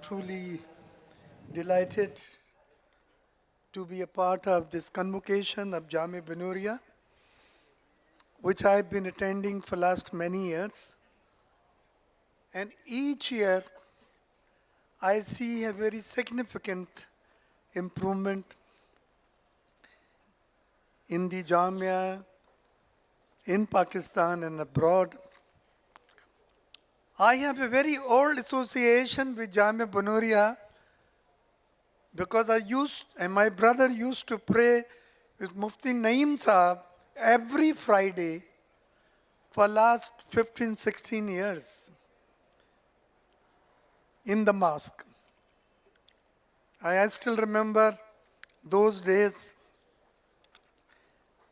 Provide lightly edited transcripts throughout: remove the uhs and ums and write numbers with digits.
truly delighted to be a part of this convocation of Jamia Binoria, which I've been attending for last many years. And each year, I see a very significant improvement in the Jamia, in Pakistan and abroad. I have a very old association with Jamia Binoria because my brother used to pray with Mufti Naeem Sahab every Friday for last 15, 16 years in the mosque. I still remember those days.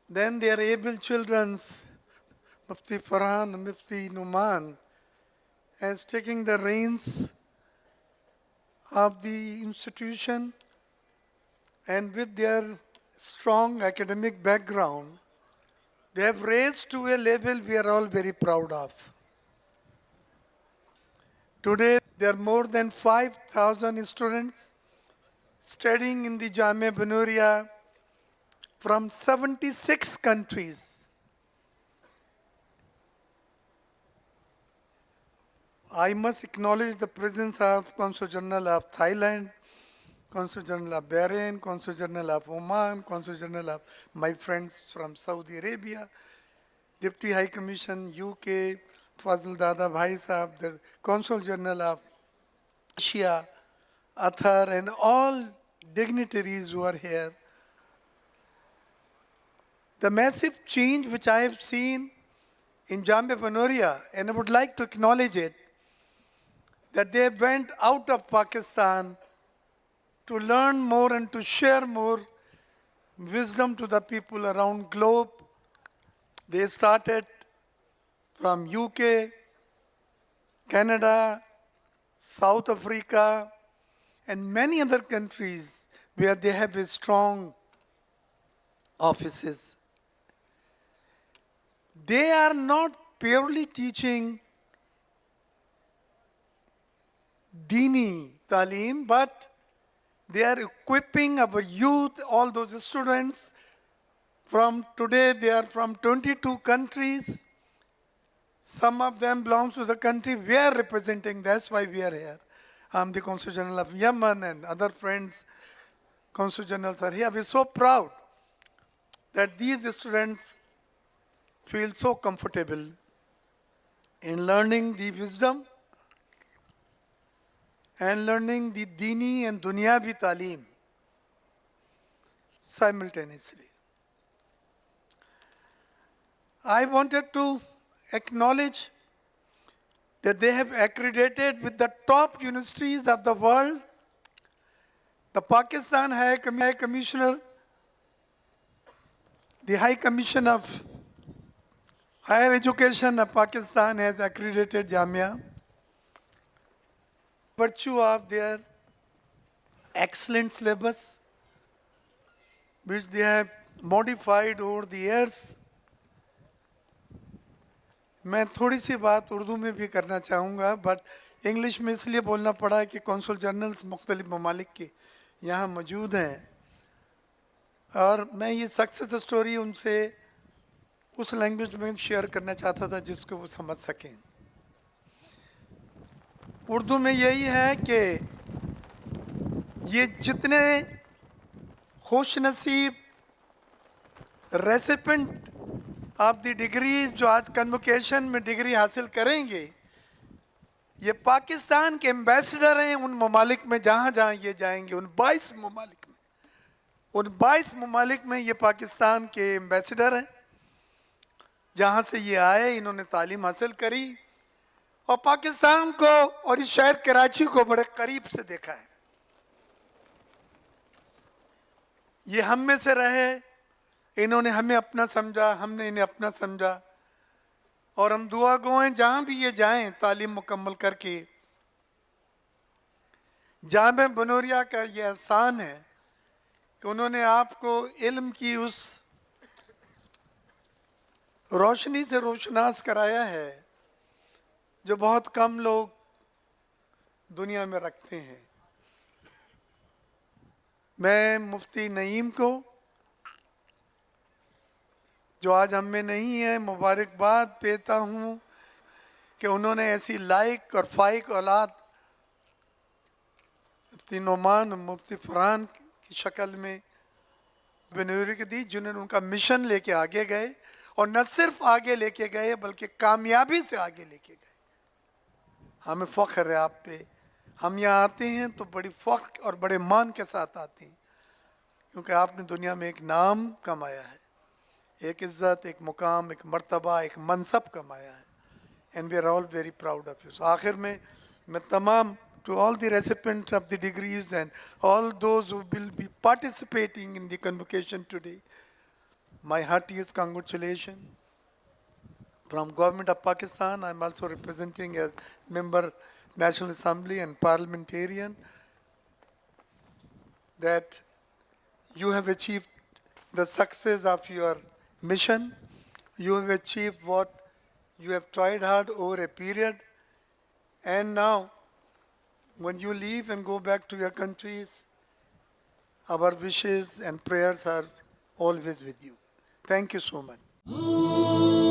Then their able children, Mufti Farhan and Mufti Numan, as taking the reins of the institution, and with their strong academic background, they have raised to a level we are all very proud of. Today, there are more than 5,000 students studying in the Jamia Binoria from 76 countries. I must acknowledge the presence of Consul General of Thailand, Consul General of Bahrain, Consul General of Oman, Consul General of my friends from Saudi Arabia, Deputy High Commission UK, Fazl Dada Bhai Sahab, the Consul General of Shia, Athar, and all dignitaries who are here. The massive change which I have seen in Jamia Binoria, and I would like to acknowledge it, that they went out of Pakistan to learn more and to share more wisdom to the people around globe. They started from UK, Canada, South Africa, and many other countries where they have a strong offices. They are not purely teaching Dini Talim, but they are equipping our youth, all those students. From today, they are from 22 countries. Some of them belong to the country we are representing. That's why we are here. I'm the Consul General of Yemen, and other friends, Consul Generals are here. We're so proud that these students feel so comfortable in learning the wisdom and learning the Dini and Dunyavi Talim simultaneously. I wanted to acknowledge that they have accredited with the top universities of the world. The Pakistan High Commissioner, the High Commission of Higher Education of Pakistan has accredited Jamia. Virtue of their excellent syllabus, which they have modified over the years. मैं थोड़ी सी बात उर्दू में भी करना चाहूँगा, but English में इसलिए बोलना पड़ा है कि कौंसल जनरल्स मुख्तलिफ ममालिक के यहाँ मौजूद हैं, और मैं ये सक्सेस स्टोरी उनसे उस लैंग्वेज में शेयर करना चाहता था जिसको वो समझ सकें. उर्दू में यही है कि ये जितने खुशनसीब रेसिपेंट ऑफ द डिग्रीज जो आज कन्वोकेशन में डिग्री हासिल करेंगे, ये पाकिस्तान के एम्बेसडर हैं उन ममालिक में जहाँ जहाँ ये जाएंगे. उन 22 ममालिक में ये पाकिस्तान के एम्बेसडर हैं. जहाँ से ये आए, इन्होंने तालीम हासिल करी और पाकिस्तान को और इस शहर कराची को बड़े करीब से देखा है. ये हम में से रहे, इन्होंने हमें अपना समझा, हमने इन्हें अपना समझा, और हम दुआ गो हैं जहाँ भी ये जाएं तालीम मुकम्मल करके. जामिया बनोरिया का ये एहसान है कि उन्होंने आपको इल्म की उस रोशनी से रोशनास कराया है जो बहुत कम लोग دنیا میں رکھتے ہیں. میں مفتی نعیم کو جو آج ہم میں نہیں ہے مبارکباد دیتا ہوں کہ انہوں نے ایسی لائق اور فائق اولاد مفتی نعمان اور مفتی فرحان کی شکل میں بنوریہ کو دی، جنہوں نے ان کا مشن لے کے آگے گئے، اور نہ صرف آگے لے کے گئے بلکہ کامیابی سے آگے لے کے گئے. ہمیں فخر ہے آپ پہ. ہم یہاں آتے ہیں تو بڑی فخر اور بڑے مان کے ساتھ آتے ہیں، کیونکہ آپ نے دنیا میں ایک نام کمایا ہے، ایک عزت، ایک مقام، ایک مرتبہ، ایک منصب کمایا ہے. And we are all very proud of you. آخر میں تمام to all the recipients of the degrees and all those who will be participating in the convocation today, my heartiest congratulations. From Government of Pakistan, I am also representing as member National Assembly and parliamentarian, that you have achieved the success of your mission. You have achieved what you have tried hard over a period. And now, when you leave and go back to your countries, our wishes and prayers are always with you. Thank you so much.